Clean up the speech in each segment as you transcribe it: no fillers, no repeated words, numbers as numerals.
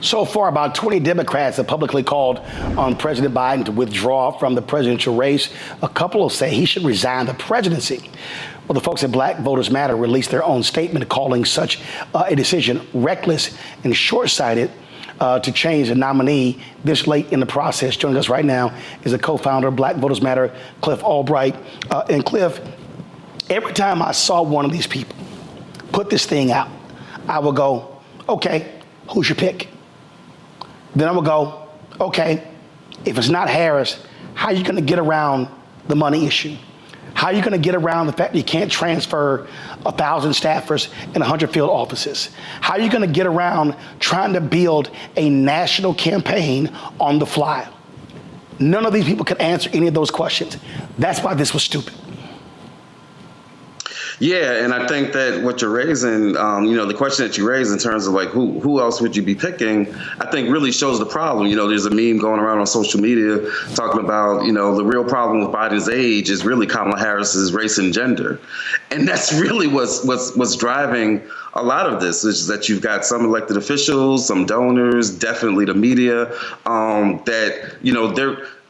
So far, about 20 Democrats have publicly called on President Biden to withdraw from the presidential race. A couple will say he should resign the presidency. Well, the folks at Black Voters Matter released their own statement calling such a decision reckless and short-sighted to change the nominee this late in the process. Joining us right now is a co-founder of Black Voters Matter, Cliff Albright. And Cliff, every time I saw one of these people put this thing out, I would go, okay, who's your pick? Then I would go, okay, if it's not Harris, how are you going to get around the money issue? How are you going to get around the fact that you can't transfer 1,000 staffers in 100 field offices? How are you going to get around trying to build a national campaign on the fly? None of these people could answer any of those questions. That's why this was stupid. Yeah, and I think that what you're raising, the question that you raise in terms of like who else would you be picking, I think really shows the problem. There's a meme going around on social media talking about, the real problem with Biden's age is really Kamala Harris's race and gender. And that's really what's driving a lot of this, is that you've got some elected officials, some donors, definitely the media,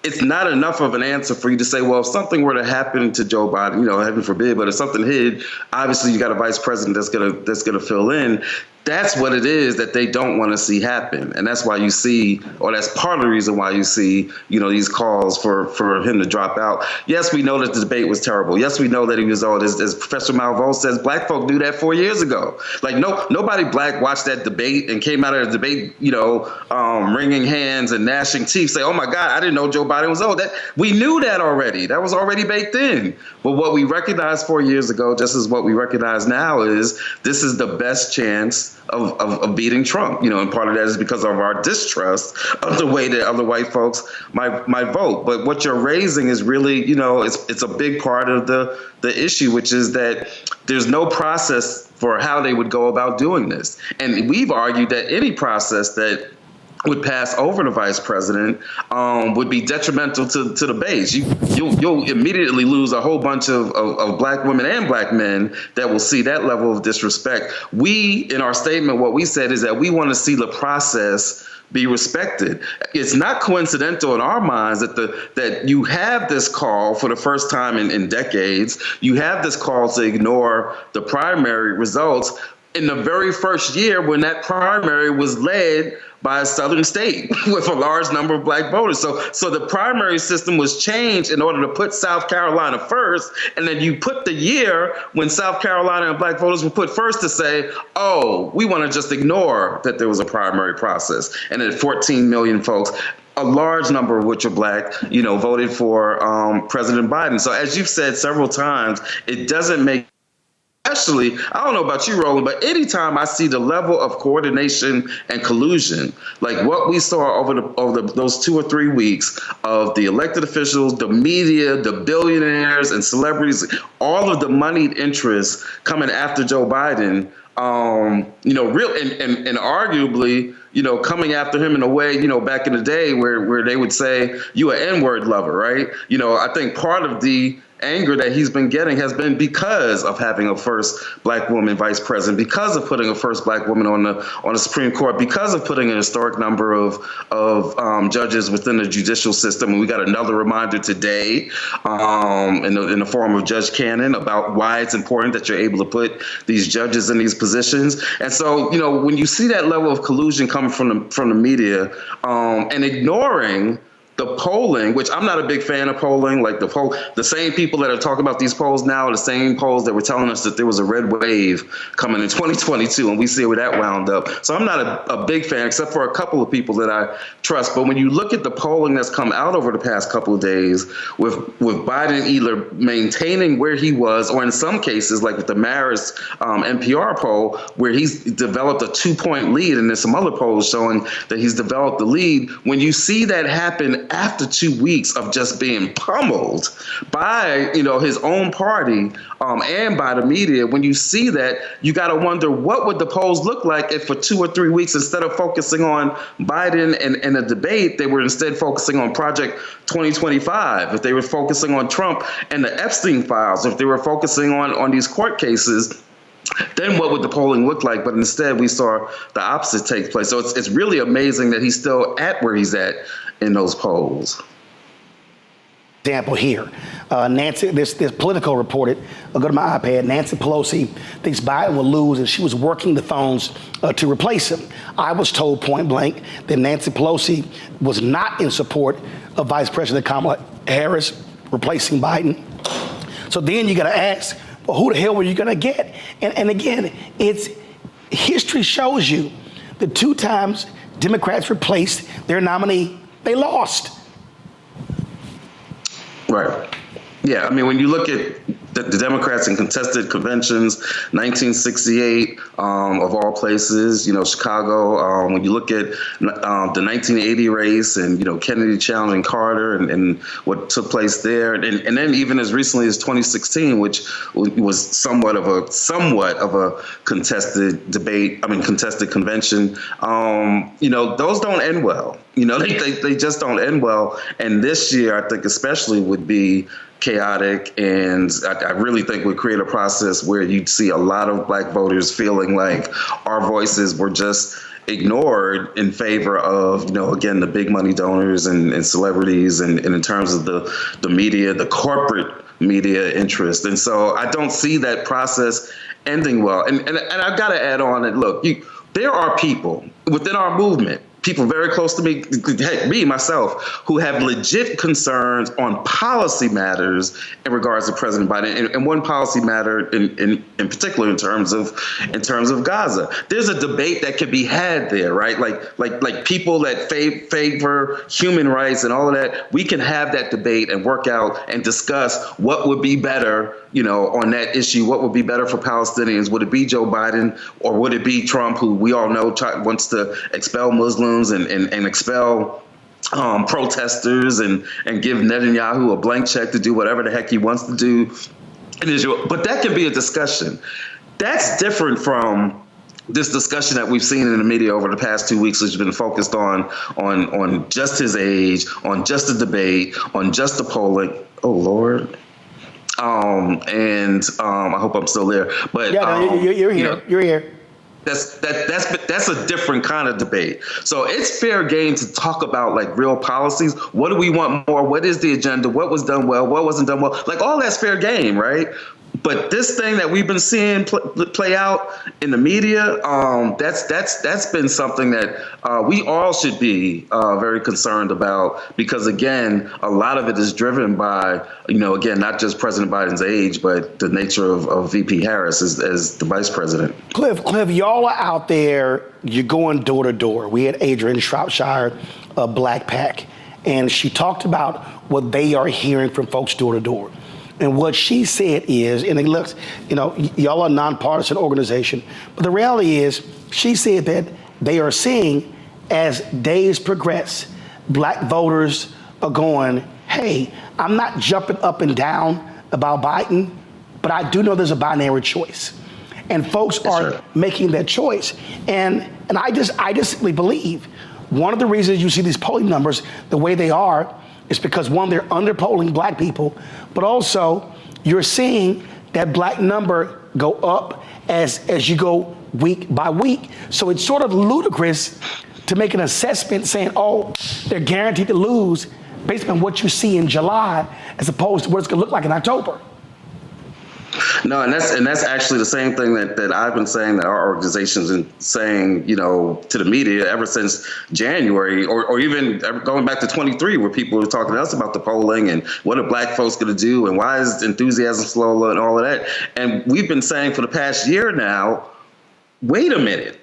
it's not enough of an answer for you to say, well, if something were to happen to Joe Biden, heaven forbid, but if something did, obviously you got a vice president that's gonna fill in. That's what it is that they don't want to see happen. And that's why you see, or that's part of the reason why you see, these calls for him to drop out. Yes, we know that the debate was terrible. Yes, we know that he was old. As Professor Malveaux says, black folk knew that 4 years ago. Like nobody black watched that debate and came out of the debate, wringing hands and gnashing teeth, say, oh my God, I didn't know Joe Biden was old. We knew that already. That was already baked in. But what we recognized 4 years ago, just as what we recognize now, is this is the best chance of beating Trump, and part of that is because of our distrust of the way that other white folks might vote. But what you're raising is really, it's a big part of the issue, which is that there's no process for how they would go about doing this. And we've argued that any process that would pass over the vice president would be detrimental to the base. You'll immediately lose a whole bunch of black women and black men that will see that level of disrespect. We, in our statement, what we said is that we want to see the process be respected. It's not coincidental in our minds that you have this call for the first time in decades. You have this call to ignore the primary results in the very first year when that primary was led by a southern state with a large number of black voters. So the primary system was changed in order to put South Carolina first. And then you put the year when South Carolina and black voters were put first to say, oh, we want to just ignore that there was a primary process. And then 14 million folks, a large number of which are black, voted for President Biden. So as you've said several times, it doesn't make, especially, I don't know about you, Roland, but anytime I see the level of coordination and collusion, like what we saw over those 2 or 3 weeks of the elected officials, the media, the billionaires and celebrities, all of the moneyed interests coming after Joe Biden, real and arguably, coming after him in a way, back in the day where they would say, you an N-word lover, right? I think part of the anger that he's been getting has been because of having a first black woman vice president, because of putting a first black woman on the Supreme Court, because of putting an historic number of judges within the judicial system. And we got another reminder today in the form of Judge Cannon about why it's important that you're able to put these judges in these positions. And so, when you see that level of collusion coming from the media and ignoring the polling, which I'm not a big fan of polling, like the same people that are talking about these polls now are the same polls that were telling us that there was a red wave coming in 2022, and we see where that wound up. So I'm not a big fan, except for a couple of people that I trust. But when you look at the polling that's come out over the past couple of days, with Biden either maintaining where he was, or in some cases, like with the Marist NPR poll, where he's developed a 2-point lead, and there's some other polls showing that he's developed the lead. When you see that happen after 2 weeks of just being pummeled by, his own party and by the media, when you see that, you got to wonder, what would the polls look like if for 2 or 3 weeks, instead of focusing on Biden and the debate, they were instead focusing on Project 2025, if they were focusing on Trump and the Epstein files, if they were focusing on these court cases. then what would the polling look like? But instead, we saw the opposite take place. So it's really amazing that he's still at where he's at in those polls. Example here, Nancy, this Politico reported, I'll go to my iPad, Nancy Pelosi thinks Biden will lose and she was working the phones to replace him. I was told point blank that Nancy Pelosi was not in support of Vice President Kamala Harris replacing Biden. So then you got to ask, well, who the hell were you going to get? And again, it's history shows you the 2 times Democrats replaced their nominee, they lost. Right. Yeah, I mean, when you look at the Democrats in contested conventions, 1968, of all places, Chicago. When you look at the 1980 race and, Kennedy challenging Carter and what took place there. And then even as recently as 2016, which was somewhat of a contested contested convention, those don't end well. They just don't end well. And this year, I think especially would be chaotic, and I really think would create a process where you'd see a lot of black voters feeling like our voices were just ignored in favor of, again, the big money donors and celebrities and in terms of the media, the corporate media interest. And so I don't see that process ending well. And I've got to add on that, look, there are people within our movement, people very close to me, heck, me, myself, who have legit concerns on policy matters in regards to President Biden, and one policy matter in particular in terms of Gaza. There's a debate that could be had there, right? Like people that favor human rights and all of that. We can have that debate and work out and discuss what would be better, on that issue. What would be better for Palestinians? Would it be Joe Biden or would it be Trump, who we all know wants to expel Muslims and expel protesters and give Netanyahu a blank check to do whatever the heck he wants to do in Israel? But that can be a discussion. That's different from this discussion that we've seen in the media over the past 2 weeks, which has been focused on just his age, on just the debate, on just the polling. Oh, Lord. I hope I'm still there. But you're here. You're here. That's a different kind of debate. So it's fair game to talk about like real policies. What do we want more? What is the agenda? What was done well? What wasn't done well? Like all that's fair game, right? But this thing that we've been seeing play out in the media, that's been something that we all should be very concerned about, because again, a lot of it is driven by, again, not just President Biden's age, but the nature of VP Harris as the vice president. Cliff, y'all are out there, you're going door to door. We had Adrienne Shropshire of Black Pac, and she talked about what they are hearing from folks door to door. And what she said is, and it looks, y'all are a nonpartisan organization, but the reality is, she said that they are seeing, as days progress, black voters are going, hey, I'm not jumping up and down about Biden, but I do know there's a binary choice. And folks are making that choice. And I just simply believe one of the reasons you see these polling numbers the way they are is because, one, they're underpolling black people, but also you're seeing that black number go up as you go week by week. So it's sort of ludicrous to make an assessment saying, oh, they're guaranteed to lose based on what you see in July as opposed to what it's going to look like in October. No, and that's actually the same thing that I've been saying, that our organization's been saying, to the media ever since January, or even going back to 23, where people were talking to us about the polling and what are black folks going to do and why is enthusiasm slow and all of that. And we've been saying for the past year now, wait a minute,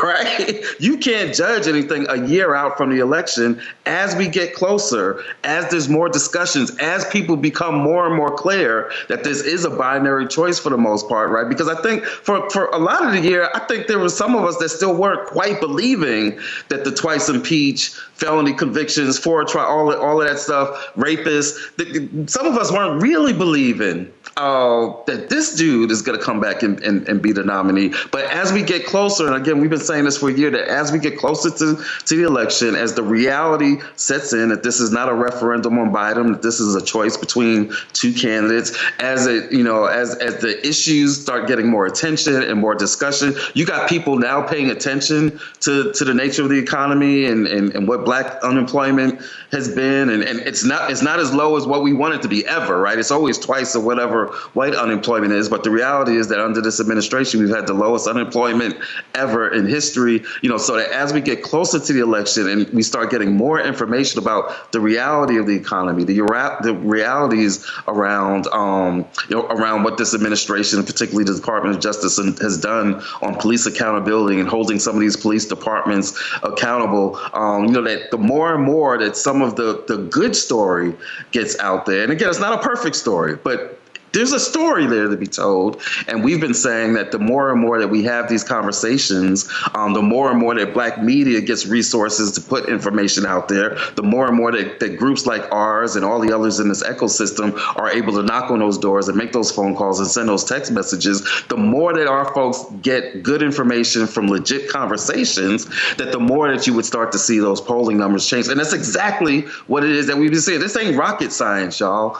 right? You can't judge anything a year out from the election. As we get closer, as there's more discussions, as people become more and more clear that this is a binary choice for the most part, right? Because I think for a lot of the year, I think there were some of us that still weren't quite believing that the twice impeached, felony convictions, for a trial, all of that stuff, rapists, some of us weren't really believing that this dude is going to come back and be the nominee. But as we we get closer, and again, we've been saying this for a year, that as we get closer to the election, as the reality sets in that this is not a referendum on Biden, that this is a choice between two candidates, as the issues start getting more attention and more discussion, you got people now paying attention to the nature of the economy and what Black unemployment has been, and it's not as low as what we want it to be ever, right? It's always twice of whatever white unemployment is, but the reality is that under this administration, we've had the lowest unemployment ever in history, so that as we get closer to the election and we start getting more information about the reality of the economy, the realities around what this administration, particularly the Department of Justice, has done on police accountability and holding some of these police departments accountable, that the more and more that some of the good story gets out there, and again, it's not a perfect story, but there's a story there to be told. And we've been saying that the more and more that we have these conversations, the more and more that Black media gets resources to put information out there, the more and more that groups like ours and all the others in this ecosystem are able to knock on those doors and make those phone calls and send those text messages, the more that our folks get good information from legit conversations, that the more that you would start to see those polling numbers change. And that's exactly what it is that we've been saying. This ain't rocket science, y'all.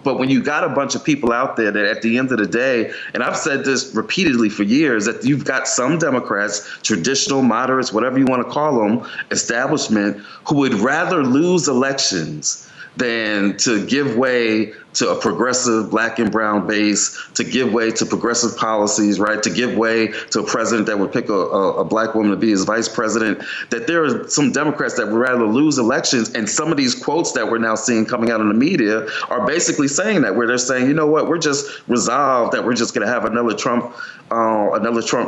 But when you got a bunch of people out there that at the end of the day, and I've said this repeatedly for years, that you've got some Democrats, traditional moderates, whatever you want to call them, establishment, who would rather lose elections than to give way to a progressive Black and brown base, to give way to progressive policies, right? To give way to a president that would pick a Black woman to be his vice president, that there are some Democrats that would rather lose elections. And some of these quotes that we're now seeing coming out in the media are basically saying that, where they're saying, you know what, we're just resolved that we're just going to have another Trump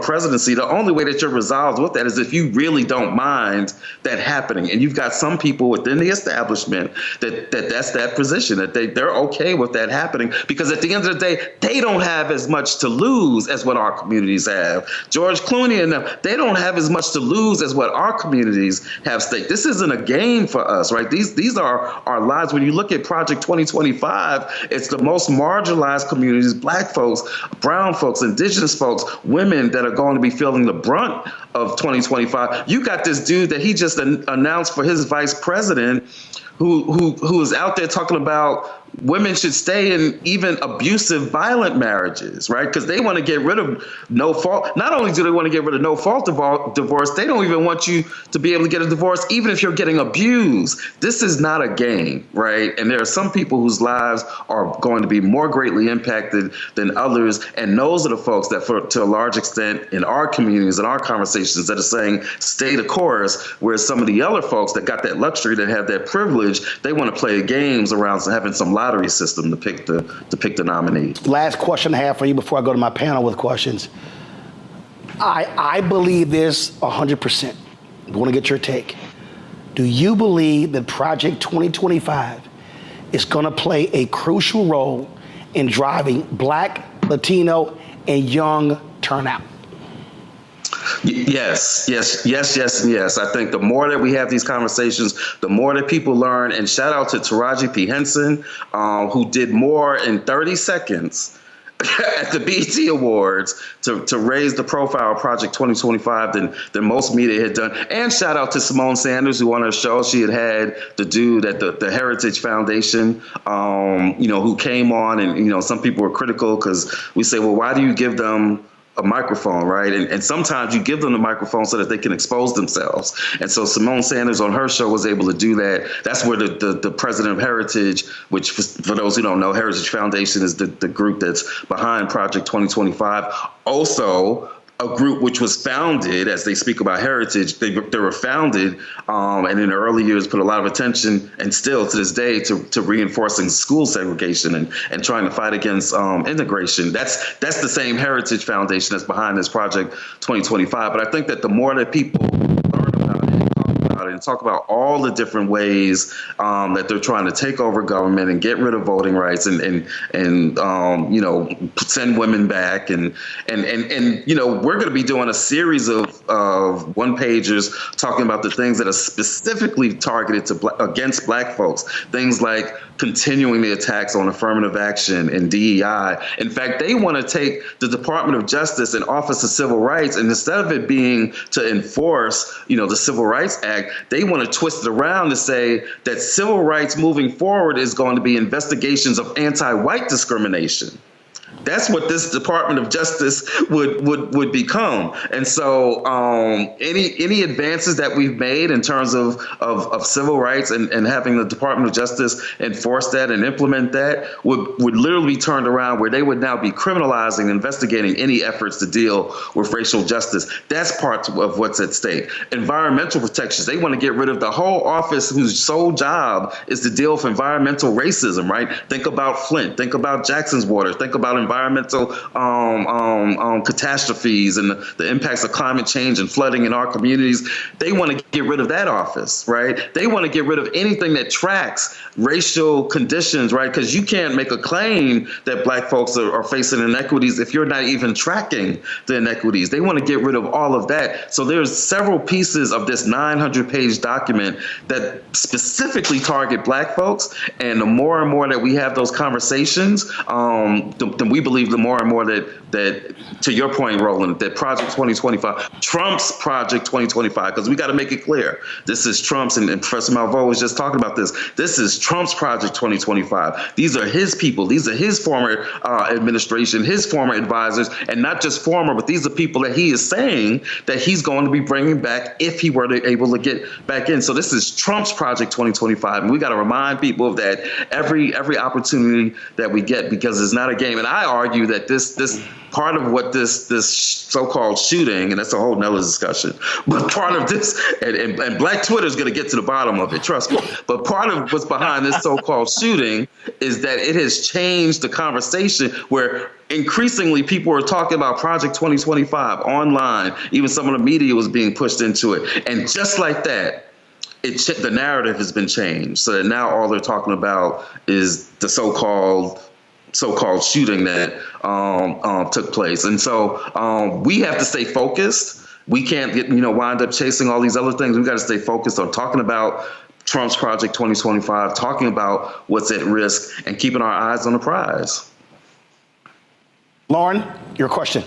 presidency. The only way that you're resolved with that is if you really don't mind that happening. And you've got some people within the establishment that's that position, that they're okay with that happening, because at the end of the day, they don't have as much to lose as what our communities have. George Clooney and them, they don't have as much to lose as what our communities have stake. This isn't a game for us, right? These are our lives. When you look at Project 2025, it's the most marginalized communities, Black folks, brown folks, indigenous folks, women that are going to be feeling the brunt of 2025. You got this dude that he just announced for his vice president, who is out there talking about women should stay in even abusive, violent marriages, right? Because they want to get rid of no fault. Not only do they want to get rid of no fault divorce, they don't even want you to be able to get a divorce, even if you're getting abused. This is not a game, right? And there are some people whose lives are going to be more greatly impacted than others. And those are the folks that, to a large extent, in our communities and our conversations, that are saying, stay the course, whereas some of the other folks that got that luxury, that have that privilege, they want to play games around having some lottery system to pick the nominee. Last question I have for you before I go to my panel with questions. I believe this 100%. I want to get your take. Do you believe that Project 2025 is going to play a crucial role in driving Black, Latino, and young turnout? Yes. I think the more that we have these conversations, the more that people learn. And shout out to Taraji P. Henson, who did more in 30 seconds at the BET Awards to raise the profile of Project 2025 than most media had done. And shout out to Simone Sanders, who on her show, she had the dude at the Heritage Foundation, who came on, and, some people were critical because we say, well, why do you give them a microphone, right? And sometimes you give them the microphone so that they can expose themselves. And so Simone Sanders on her show was able to do that. That's where the president of Heritage, which for those who don't know, Heritage Foundation is the group that's behind Project 2025. Also, a group which was founded, as they speak about heritage, they were founded and in the early years put a lot of attention, and still to this day, to reinforcing school segregation and trying to fight against integration. That's the same Heritage Foundation that's behind this Project 2025. But I think that the more that people learn about it, talk about it and talk about all the different ways that they're trying to take over government and get rid of voting rights and you know, send women back and you know, we're going to be doing a series of one-pagers talking about the things that are specifically targeted to against Black folks, things like continuing the attacks on affirmative action and DEI. In fact, they want to take the Department of Justice and Office of Civil Rights, and instead of it being to enforce, you know, the Civil Rights Act, they want to twist it around to say that civil rights moving forward is going to be investigations of anti-white discrimination. That's what this Department of Justice would become. And so any advances that we've made in terms of civil rights and having the Department of Justice enforce that and implement that would literally be turned around where they would now be criminalizing and investigating any efforts to deal with racial justice. That's part of what's at stake. Environmental protections. They want to get rid of the whole office whose sole job is to deal with environmental racism, right? Think about Flint. Think about Jackson's Water. Think about environmental catastrophes and the impacts of climate change and flooding in our communities. They want to get rid of that office, right? They want to get rid of anything that tracks racial conditions, right? Because you can't make a claim that Black folks are facing inequities if you're not even tracking the inequities. They want to get rid of all of that. So there's several pieces of this 900-page document that specifically target Black folks. And the more and more that we have those conversations, then we believe the more and more that to your point, Roland, that Project 2025 trumps Project 2025, because we got to make it clear. This is Trump's, and Professor Malveaux was just talking about this. This is Trump's Project 2025. These are his people. These are his former administration, his former advisors, and not just former, but these are people that he is saying that he's going to be bringing back if he were able to get back in. So this is Trump's Project 2025, and we got to remind people of that every opportunity that we get, because it's not a game. And I argue that this part of what this so-called shooting, and that's a whole nother discussion, but part of this, and Black Twitter is going to get to the bottom of it, trust me, but part of what's behind this so-called shooting is that it has changed the conversation where increasingly people are talking about Project 2025 online. Even some of the media was being pushed into it. And just like that, the narrative has been changed, so that now all they're talking about is the so-called shooting that took place. And so we have to stay focused. We can't wind up chasing all these other things. We got to stay focused on talking about Trump's Project 2025, talking about what's at risk, and keeping our eyes on the prize. Lauren, your question.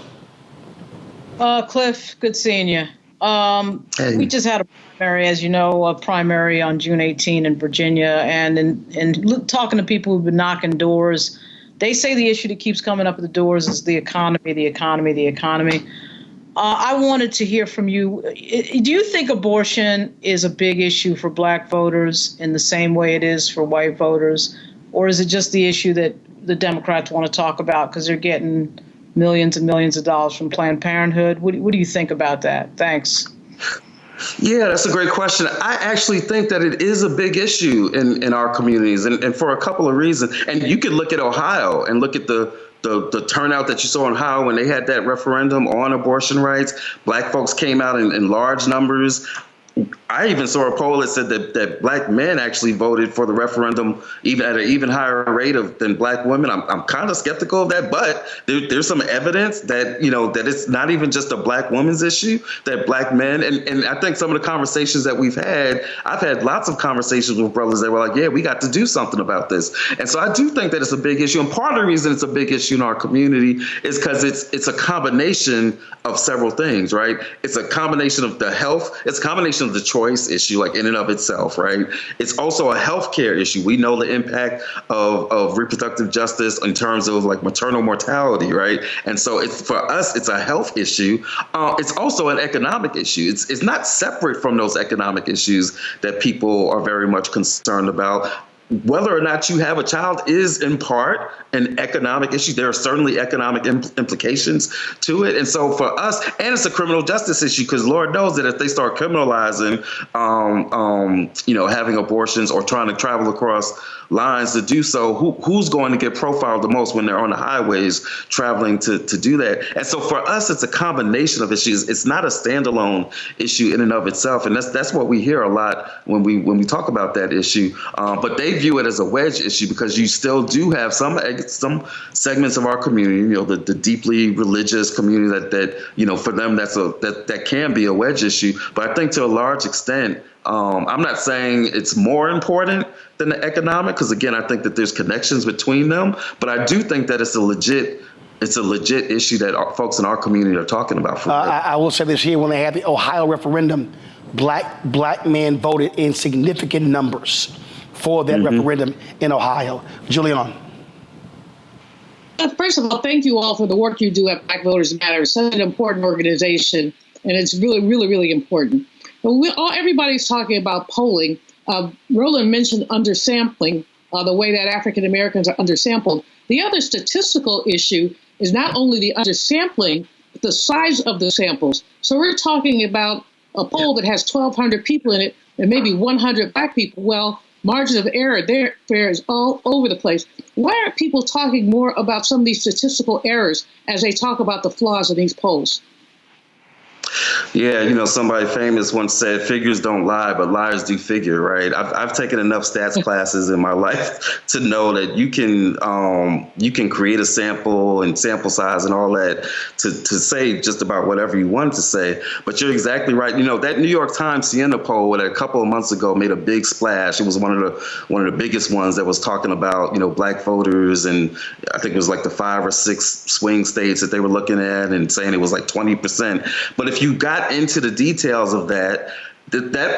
Cliff, good seeing you. Hey. We just had a primary, as you know, a primary on June 18 in Virginia, and in talking to people who've been knocking doors, they say the issue that keeps coming up at the doors is the economy, the economy, the economy. I wanted to hear from you. Do you think abortion is a big issue for Black voters in the same way it is for white voters? Or is it just the issue that the Democrats want to talk about because they're getting millions and millions of dollars from Planned Parenthood? What do you think about that? Thanks. Yeah, that's a great question. I actually think that it is a big issue in our communities, and for a couple of reasons. And you could look at Ohio and look at the turnout that you saw in Ohio when they had that referendum on abortion rights. Black folks came out in large numbers. I even saw a poll that said that Black men actually voted for the referendum even at an even higher rate than Black women. I'm kind of skeptical of that, but there's some evidence that that it's not even just a Black woman's issue, that Black men, and I think some of the conversations that I've had lots of conversations with brothers that were like, yeah, we got to do something about this. And so I do think that it's a big issue. And part of the reason it's a big issue in our community is because it's a combination of several things, right? It's a combination of the health, it's a combination of the choice issue, like in and of itself, right? It's also a healthcare issue. We know the impact of reproductive justice in terms of like maternal mortality, right? And so for us, it's a health issue. It's also an economic issue. It's not separate from those economic issues that people are very much concerned about. whether or not you have a child is in part an economic issue. There are certainly economic implications to it. And so for us, and it's a criminal justice issue, because Lord knows that if they start criminalizing, having abortions or trying to travel across lines to do so, who's going to get profiled the most when they're on the highways traveling to do that? And so for us, it's a combination of issues. It's not a standalone issue in and of itself. And that's what we hear a lot when we talk about that issue. But they view it as a wedge issue, because you still do have some segments of our community, the deeply religious community that for them that can be a wedge issue. But I think to a large extent, I'm not saying it's more important than the economic, because again, I think that there's connections between them. But I do think that it's a legit issue that folks in our community are talking about. I will say this here: when they had the Ohio referendum, black men voted in significant numbers for that referendum in Ohio. Julian. First of all, thank you all for the work you do at Black Voters Matter. It's such an important organization, and it's really, really, really important. But everybody's talking about polling. Roland mentioned undersampling, the way that African Americans are undersampled. The other statistical issue is not only the undersampling, but the size of the samples. So we're talking about a poll that has 1,200 people in it and maybe 100 black people. Well, margin of error there is all over the place. Why aren't people talking more about some of these statistical errors as they talk about the flaws in these polls? Yeah, somebody famous once said, figures don't lie, but liars do figure, right? I've taken enough stats classes in my life to know that you can create a sample and sample size and all that to say just about whatever you want to say. But you're exactly right. That New York Times Siena poll that a couple of months ago made a big splash. It was one of the biggest ones that was talking about, black voters, and I think it was like the 5 or 6 swing states that they were looking at and saying it was like 20%. But if you got into the details of that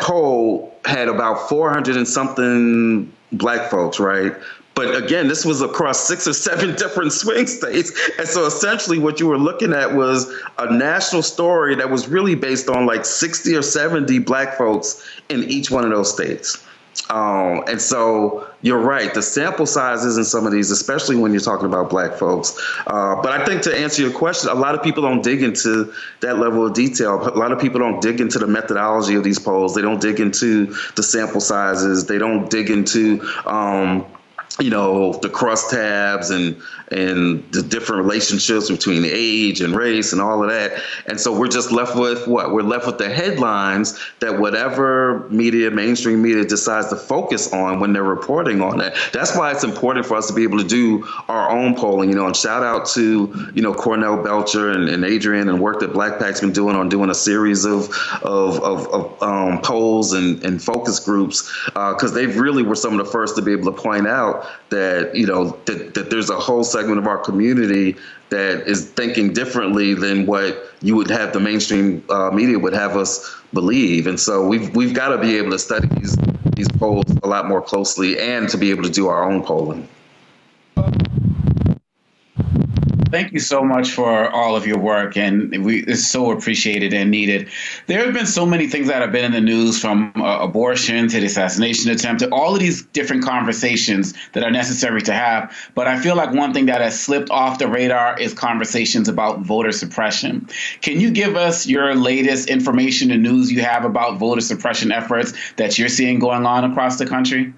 poll had about 400 and something black folks, right? But again, this was across 6 or 7 different swing states. And so essentially what you were looking at was a national story that was really based on like 60 or 70 black folks in each one of those states. And so you're right, the sample sizes in some of these, especially when you're talking about black folks. But I think to answer your question, a lot of people don't dig into that level of detail. A lot of people don't dig into the methodology of these polls. They don't dig into the sample sizes. They don't dig into the crosstabs and the different relationships between age and race and all of that. And so we're just left with what? We're left with the headlines that whatever mainstream media decides to focus on when they're reporting on it. That's why it's important for us to be able to do our own polling, and shout out to, Cornell Belcher and Adrian and work that Black Pac's been doing on doing a series of polls and focus groups, because they really were some of the first to be able to point out that, that there's a whole segment of our community that is thinking differently than what you would have the mainstream media would have us believe. And so we've got to be able to study these polls a lot more closely and to be able to do our own polling. Thank you so much for all of your work, and it's so appreciated and needed. There have been so many things that have been in the news, from abortion to the assassination attempt to all of these different conversations that are necessary to have. But I feel like one thing that has slipped off the radar is conversations about voter suppression. Can you give us your latest information and news you have about voter suppression efforts that you're seeing going on across the country?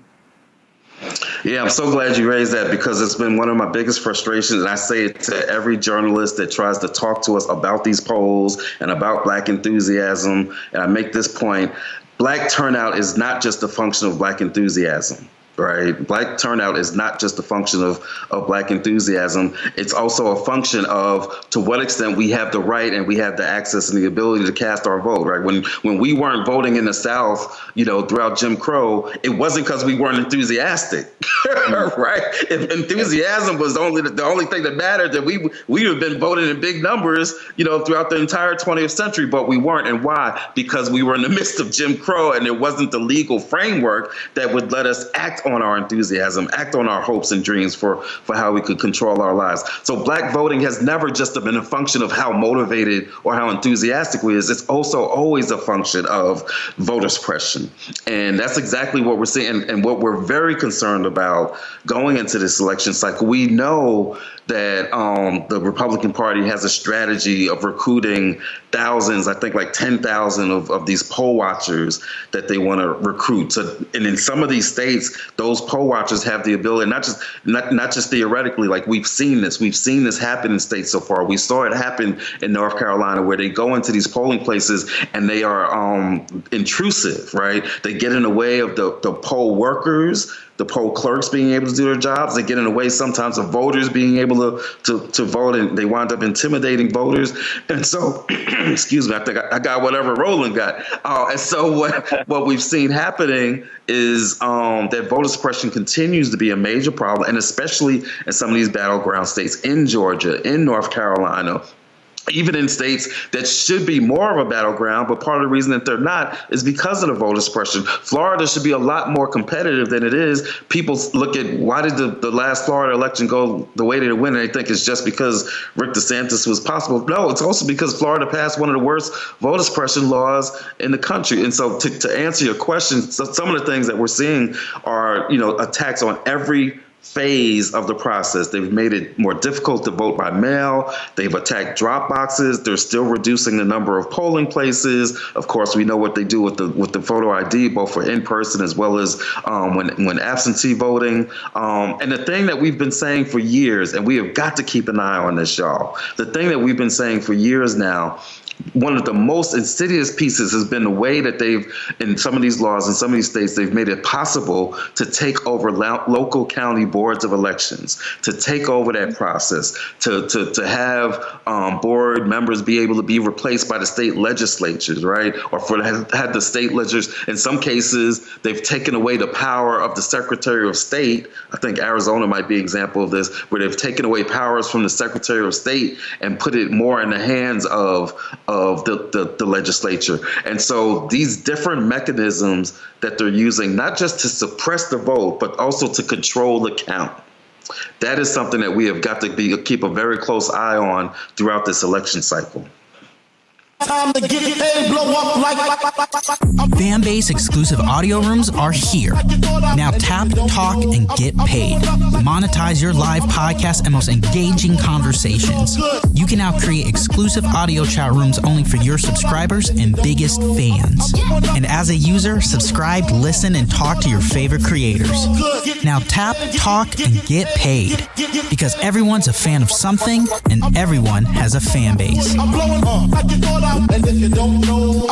Yeah, I'm so glad you raised that, because it's been one of my biggest frustrations. And I say it to every journalist that tries to talk to us about these polls and about Black enthusiasm. And I make this point: Black turnout is not just a function of Black enthusiasm. Right? Black turnout is not just a function of Black enthusiasm. It's also a function of to what extent we have the right and we have the access and the ability to cast our vote. Right? When we weren't voting in the South, throughout Jim Crow, it wasn't because we weren't enthusiastic. Right? If enthusiasm was the only thing that mattered, then we would have been voting in big numbers, throughout the entire 20th century. But we weren't. And why? Because we were in the midst of Jim Crow, and it wasn't the legal framework that would let us act on our enthusiasm, act on our hopes and dreams for how we could control our lives. So black voting has never just been a function of how motivated or how enthusiastic we is. It's also always a function of voter suppression. And that's exactly what we're seeing and what we're very concerned about going into this election cycle. We know that the Republican Party has a strategy of recruiting thousands, I think like 10,000 of these poll watchers that they want to recruit. So, and in some of these states, those poll watchers have the ability, not just theoretically, like we've seen this happen in states so far. We saw it happen in North Carolina where they go into these polling places and they are intrusive, right? They get in the way of the poll workers, the poll clerks being able to do their jobs. They get in the way sometimes of voters being able to vote, and they wind up intimidating voters. And so, excuse me, I think I got whatever Roland got. And so what we've seen happening is that voter suppression continues to be a major problem, and especially in some of these battleground states, in Georgia, in North Carolina, even in states that should be more of a battleground, but part of the reason that they're not is because of the voter suppression. Florida should be a lot more competitive than it is. People look at why did the last Florida election go the way that it went, and they think it's just because Rick DeSantis was possible. No, it's also because Florida passed one of the worst voter suppression laws in the country. And so to answer your question, some of the things that we're seeing are, attacks on every phase of the process. They've made it more difficult to vote by mail. They've attacked drop boxes. They're still reducing the number of polling places. Of course, we know what they do with the photo ID, both for in person as well as when absentee voting. And the thing that we've been saying for years, and we have got to keep an eye on this, y'all. The thing that we've been saying for years now, one of the most insidious pieces has been the way that they've, in some of these laws in some of these states, they've made it possible to take over local county boards of elections, to take over that process, to have board members be able to be replaced by the state legislatures, right? Or for have the state legislatures. In some cases, they've taken away the power of the Secretary of State. I think Arizona might be an example of this, where they've taken away powers from the Secretary of State and put it more in the hands of the legislature. And so these different mechanisms that they're using, not just to suppress the vote, but also to control the count. That is something that we have got to keep a very close eye on throughout this election cycle. Time to get paid, blow up like Fanbase exclusive audio rooms are here. Now tap, talk, and get paid. Monetize your live podcast and most engaging conversations. You can now create exclusive audio chat rooms only for your subscribers and biggest fans. And as a user, subscribe, listen, and talk to your favorite creators. Now tap, talk, and get paid. Because everyone's a fan of something, and everyone has a fan base. I'm blowing up like you thought I and if you don't know